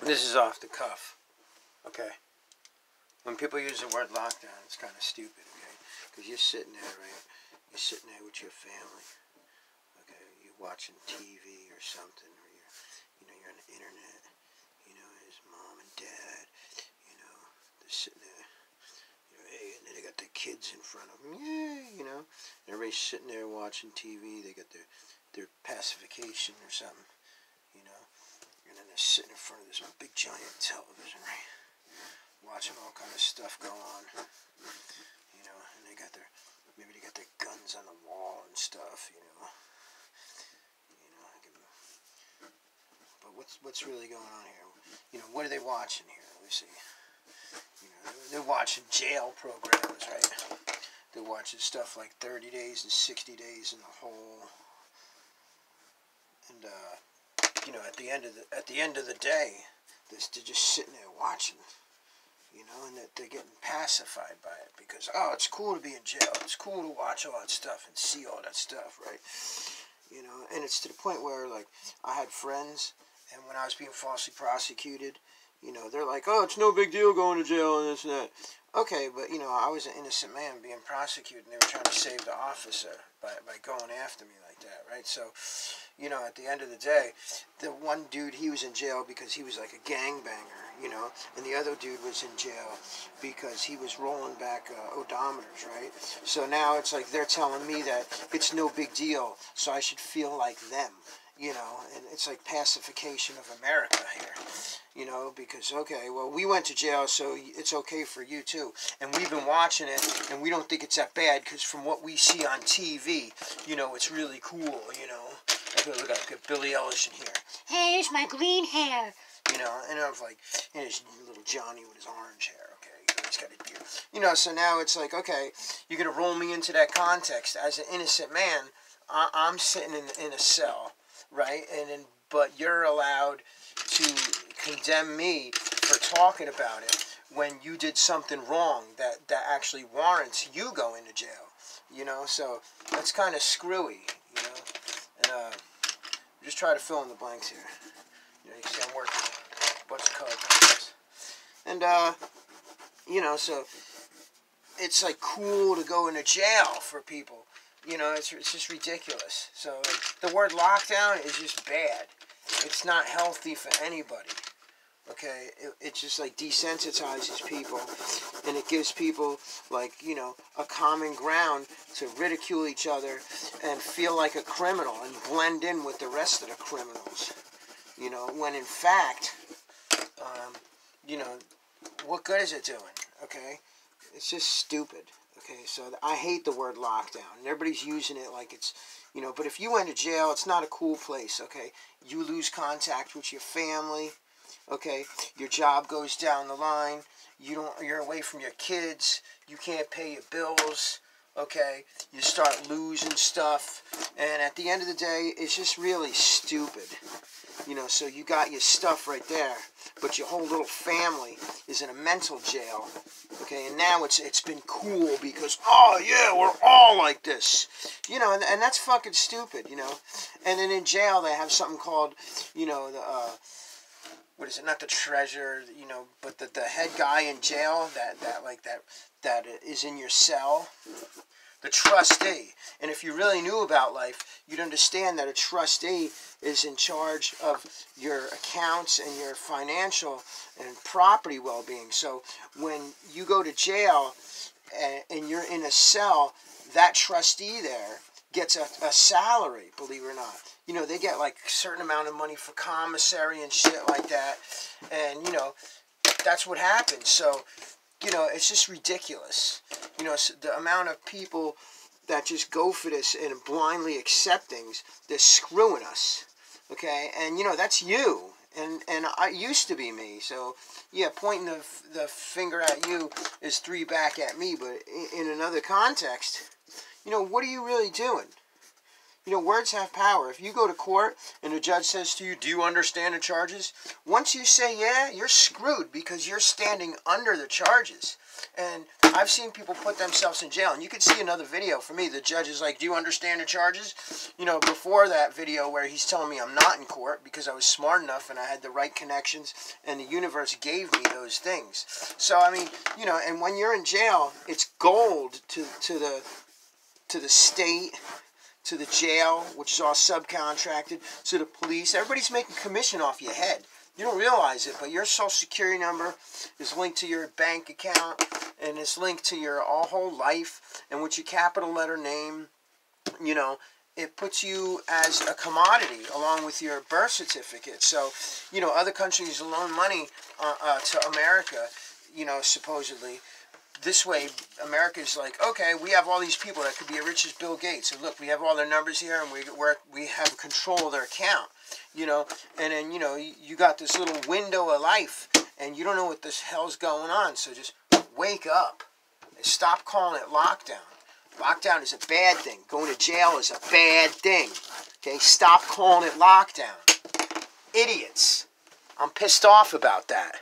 This is off the cuff, okay? When people use the word lockdown, it's kind of stupid, okay? Because you're sitting there, right? You're sitting there with your family, okay? You're watching TV or something, or you're on the internet. His mom and dad, they're sitting there. Hey, and then they got their kids in front of them, yay, And everybody's sitting there watching TV. They got their pacification or something, And then they're sitting in front of this big giant television, right? Watching all kind of stuff go on, And they got maybe they got their guns on the wall and stuff, But what's really going on here? What are they watching here? Let me see. They're watching jail programs, right? They're watching stuff like 30 days and 60 days in the hole. And at the end of the day, they're just sitting there watching, and that they're getting pacified by it because it's cool to be in jail. It's cool to watch all that stuff and see all that stuff, right? And it's to the point where like I had friends, and when I was being falsely prosecuted, they're like, oh, it's no big deal going to jail and this and that. Okay, but, I was an innocent man being prosecuted, and they were trying to save the officer by going after me like that, right? So, at the end of the day, the one dude, he was in jail because he was like a gangbanger, and the other dude was in jail because he was rolling back odometers, right? So now it's like they're telling me that it's no big deal, so I should feel like them. And it's like pacification of America here, because, okay, well, we went to jail, so it's okay for you, too. And we've been watching it, and we don't think it's that bad, because from what we see on TV, it's really cool, Okay, look, I've got Billy Ellis in here. Hey, here's my green hair. And I was like, and there's little Johnny with his orange hair, okay? He's got a beard. So now it's like, okay, you're going to roll me into that context. As an innocent man, I'm sitting in a cell. Right, but you're allowed to condemn me for talking about it when you did something wrong that actually warrants you going to jail. So that's kind of screwy, And just try to fill in the blanks here. You can see I'm working a bunch of color pencils, and so it's like cool to go into jail for people. It's just ridiculous. So the word lockdown is just bad. It's not healthy for anybody. Okay? It just like desensitizes people, and it gives people like, a common ground to ridicule each other and feel like a criminal and blend in with the rest of the criminals. When in fact, what good is it doing? Okay? It's just stupid. Okay, so I hate the word lockdown. And everybody's using it like it's, but if you went to jail, it's not a cool place, okay? You lose contact with your family, okay? Your job goes down the line. You're away from your kids. You can't pay your bills, okay? You start losing stuff. And at the end of the day, it's just really stupid. So you got your stuff right there, but your whole little family is in a mental jail, okay? And now it's been cool because, oh, yeah, we're all like this, and that's fucking stupid, And then in jail, they have something called, what is it, not the treasurer, but the head guy in jail that is in your cell. The trustee. And if you really knew about life, you'd understand that a trustee is in charge of your accounts and your financial and property well-being. So when you go to jail and you're in a cell, that trustee there gets a salary, believe it or not. They get like a certain amount of money for commissary and shit like that. And, that's what happens. So, it's just ridiculous. The amount of people that just go for this and blindly accept things, they're screwing us. Okay? And, that's you. And I used to be me. So, yeah, pointing the finger at you is 3 back at me. But in another context, what are you really doing? You know, words have power. If you go to court and the judge says to you, do you understand the charges? Once you say yeah, you're screwed because you're standing under the charges. And I've seen people put themselves in jail. And you can see another video for me. The judge is like, do you understand the charges? You know, before that video where he's telling me I'm not in court because I was smart enough and I had the right connections and the universe gave me those things. So, I mean, you know, and when you're in jail, it's gold to the state, to the jail, which is all subcontracted, to the police. Everybody's making commission off your head. You don't realize it, but your social security number is linked to your bank account, and it's linked to your whole life, and with your capital letter name, you know, it puts you as a commodity along with your birth certificate. So, you know, other countries loan money to America, you know, supposedly. This way, America's like, okay, we have all these people that could be as rich as Bill Gates. And look, we have all their numbers here, and we have control of their account, you know. And then, you know, you got this little window of life, and you don't know what the hell's going on. So just wake up and stop calling it lockdown. Lockdown is a bad thing. Going to jail is a bad thing. Okay, stop calling it lockdown. Idiots. I'm pissed off about that.